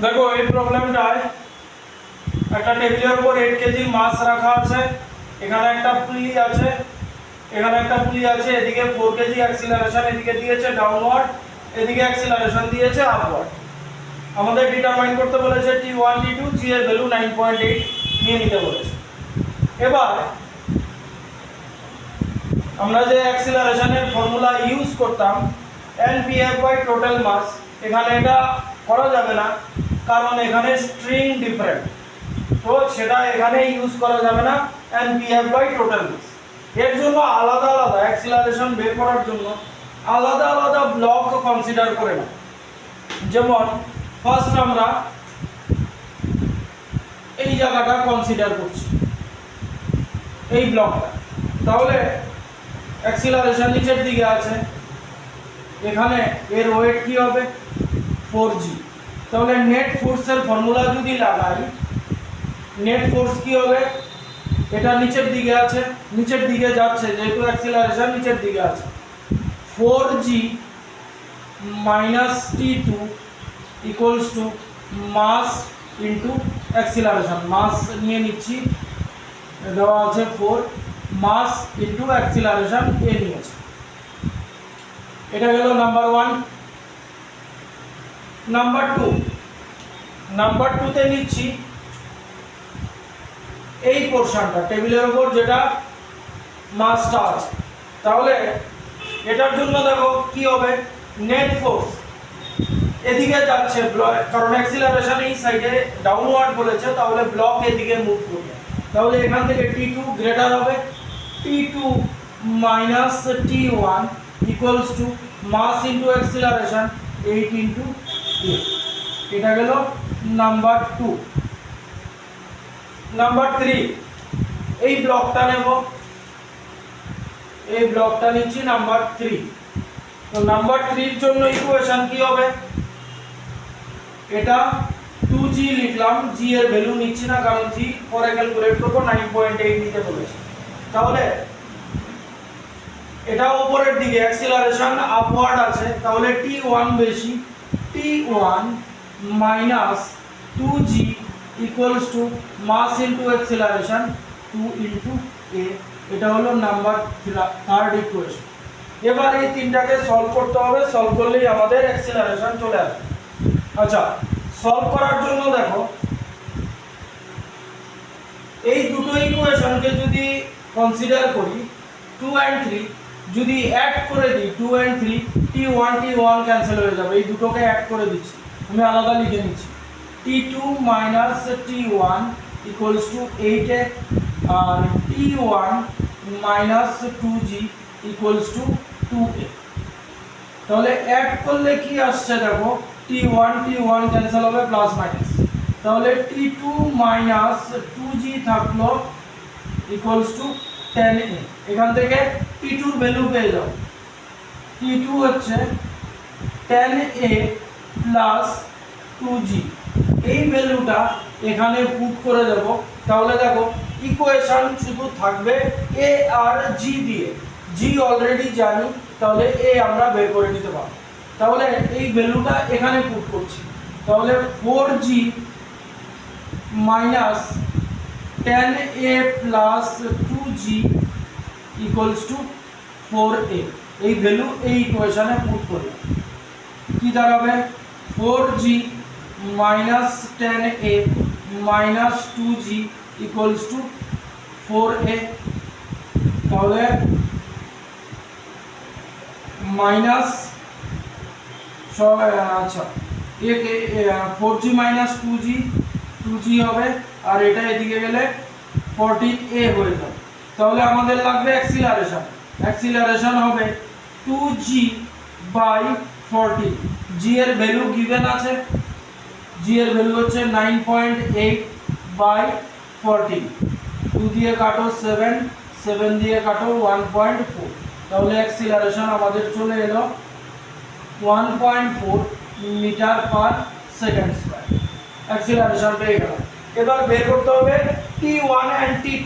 দেখো এই প্রবলেমটায় একটা টেবিলের উপর 8 কেজি মাছ রাখা আছে, এখানে একটা পুলি আছে, এখানে একটা পুলি আছে, এদিকে 4 কেজি অ্যাক্সিলারেশন এদিকে দিয়েছে ডাউনওয়ার্ড, এদিকে অ্যাক্সিলারেশন দিয়েছে আপওয়ার্ড। আমাদের ডিটারমাইন করতে বলেছে T1 T2 G এর ভ্যালু 9.8 নিয়ে নিতে বলেছে। এবার আমরা যে অ্যাক্সিলারেশনের ফর্মুলা ইউজ করতাম npf/টোটাল মাস, এখানে এটা করা যাবে না কারণ এখানে স্ট্রিং ডিফারেন্ট, তো সেটা এখানে ইউজ করা যাবে না npf/টোটাল মাস। এর জন্য আলাদা আলাদা অ্যাক্সিলারেশন বের করার জন্য আলাদা আলাদা ব্লক কনসিডার করে না। যেমন ফার্স্ট আমরা এই জায়গাটা কনসিডার করছি, এই ব্লকটা। তাহলে অ্যাক্সিলারেশন নিচের দিকে আছে, এখানে এর ওয়েট কি হবে 4g। তাহলে নেট ফোর্সের ফর্মুলা যদি লাগাই, নেট ফোর্স কি হবে, এটা নিচের দিকে আছে, নিচের দিকে যাচ্ছে যেহেতু অ্যাক্সিলারেশন নিচের দিকে আছে, 4g - t2 equals to mass into acceleration. মাস নিয়ে নিচ্ছি, দেওয়া আছে 4, মাস ইনটু অ্যাক্সিলারেশন এ নিয়েছে। এটা গেল নাম্বার 1। নাম্বার 2 তে নিচ্ছি এই পোরশনটা টেবিলের উপর যেটা মাসটা আছে। তাহলে এটার জন্য দেখো কি হবে, নেট ফোর্স এদিকে যাচ্ছে কারণ অ্যাক্সিলারেশন এই সাইডে ডাউনওয়ার্ড বলেছে, তাহলে ব্লক এদিকে মুভ করবে। তাহলে এখান থেকে T2 গ্রেটার হবে, T2 - T1 equals to mass into acceleration 8 into a। এটা গেল নাম্বার 2। নাম্বার 3 এই ব্লকটা নেব, এই ব্লকটা নিচ্ছি নাম্বার 3। তো নাম্বার 3 এর জন্য ইকুয়েশন কি হবে, এটা 2g লিখলাম, g এর ভ্যালু নিচ্ছি না কারণ g পরে ক্যালকুলেট করব, 9.8 নিতে বলেছে। তাহলে এটা উপরের দিকে অ্যাক্সিলারেশন আপওয়ার্ড আছে, তাহলে T1 বেশি, T1 - 2g equals to mass into acceleration 2 into a। এটা হলো নাম্বার 3 ইকুয়েশন। এবার এই তিনটাকে সলভ করতে হবে, সলভ করলেই আমাদের অ্যাক্সিলারেশন চলে আসবে। আচ্ছা, সলভ করার জন্য দেখো এই দুটো ইকুয়েশনকে যদি কনসিডার করি 2 and 3, যদি অ্যাড করে দিই 2 and 3, T1 ক্যান্সেল হয়ে যাবে, এই দুটোকে অ্যাড করে দিচ্ছি, আমি আলাদা লিখে নিচ্ছি। T2 - T1 equals to 8a আর T1 - 2g equals to 2a। তাহলে অ্যাড করলে কি আসছে দেখো, T1 ক্যান্সেল হবে, প্লাস মাইনাস। তাহলে T2 - 2g থাকলো ইকুয়ালস টু 10a। এখান থেকে T2 এর ভ্যালু পেয়ে যাও, T2 হচ্ছে 10a প্লাস 2g। এই ভ্যালুটা এখানে পুট করে দেব। তাহলে দেখো ইকুয়েশন শুধু থাকবে a আর g দিয়ে, g অলরেডি জানি, তাহলে a আমরা বের করে নিতে পারবো। তাহলে এই ভ্যালুটা এখানে পুট করছি, তাহলে 4g minus 10a plus 2g equals two 4a। এই ভ্যালু এই ইকুয়েশনে পুট করি, কি দাঁড়াবে 4g minus 10a minus 2g equals two 4a। তাহলে মাইনাস আচ্ছা 4g মাইনাস 2g হবে, আর এটা এদিকে গেলে 14a হয়ে যাবে। তাহলে আমাদের লাগবে অ্যাক্সিলারেশন, অ্যাক্সিলারেশন হবে 2g/14। g এর ভ্যালু গিভেন আছে, g এর ভ্যালু হচ্ছে 9.8/14। 2 দিয়ে কাটো 7, 7 দিয়ে কাটো 1.4। তাহলে অ্যাক্সিলারেশন আমাদের চলে এলো 1.4 metre per second square. Acceleration পেয়ে গেলাম। এবার বের করতে হবে T1 and T2।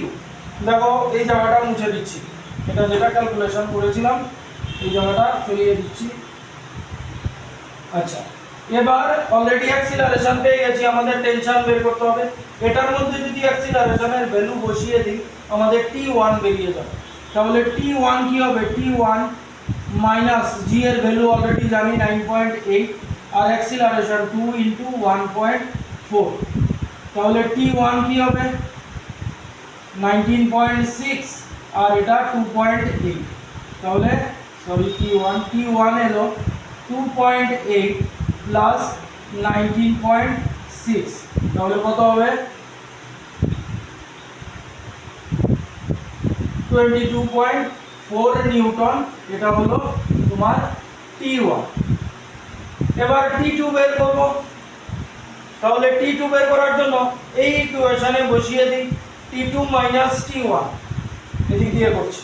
দেখো এই জায়গাটা মুছে দিচ্ছি, এটা যেটা ক্যালকুলেশন করেছিলাম এই জায়গাটা সরিয়ে দিচ্ছি। আচ্ছা, এবার অলরেডি অ্যাক্সিলারেশন পেয়ে গেছি, আমাদের টেনশন বের করতে হবে। এটার মধ্যে যদি অ্যাক্সিলারেশনের ভ্যালু বসিয়ে দিই আমাদের t1 বেরিয়ে যাবে। তাহলে t1 কি হবে, t1 মাইনাস g এর ভ্যালু অলরেডি জানি 9.8 আর অ্যাক্সিলারেশন 2 ইনটু 1.4, তাহলে t1 কি হবে 19.6 আর এটা 2.8, তাহলে সরি t1 এলো 2.8 প্লাস 19.6, তাহলে কত হবে 22.4 নিউটন, এটা হলো তোমার t1। এবার t2 বের করব, তাহলে t2 বের করার জন্য এই ইকুয়েশনে বসিয়ে দিই t2 মাইনাস t1, এদিক দিয়ে করছি।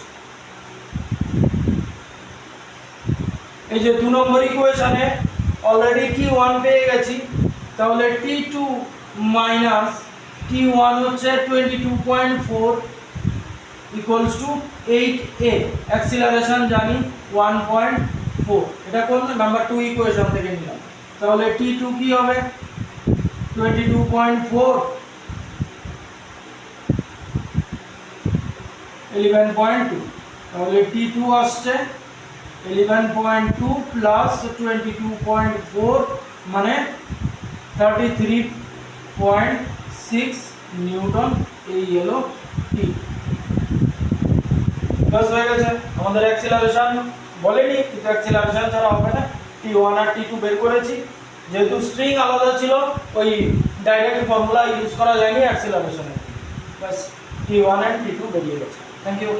এই যে 2 নম্বর ইকুয়েশনে অলরেডি t1 পেয়ে গেছি, তাহলে t2 মাইনাস t1 হচ্ছে 22.4 ইকুয়ালস টু 8a, অ্যাক্সিলারেশন জানি 1.4, এটা কোন নাম্বার 2 ইকুয়েশন থেকে নিলাম। তাহলে t2 কি হবে 22.4 11.2, তাহলে t2 আসছে 11.2 প্লাস 22.4 মানে 33.6 নিউটন, এই হলো t। বাস হয়ে গেছে, আমাদের অ্যাক্সিলারেশন বলেনি কিন্তু অ্যাক্সিলারেশন ছাড়া হবে না, t1 আর t2 বের করেছি। যেহেতু স্ট্রিং আলাদা ছিল ওই ডাইরেক্ট ফর্মুলা ইউজ করা যায়নি অ্যাক্সিলারেশনে, বাস t1 আর t2 বেরিয়ে গেছে। Thank you.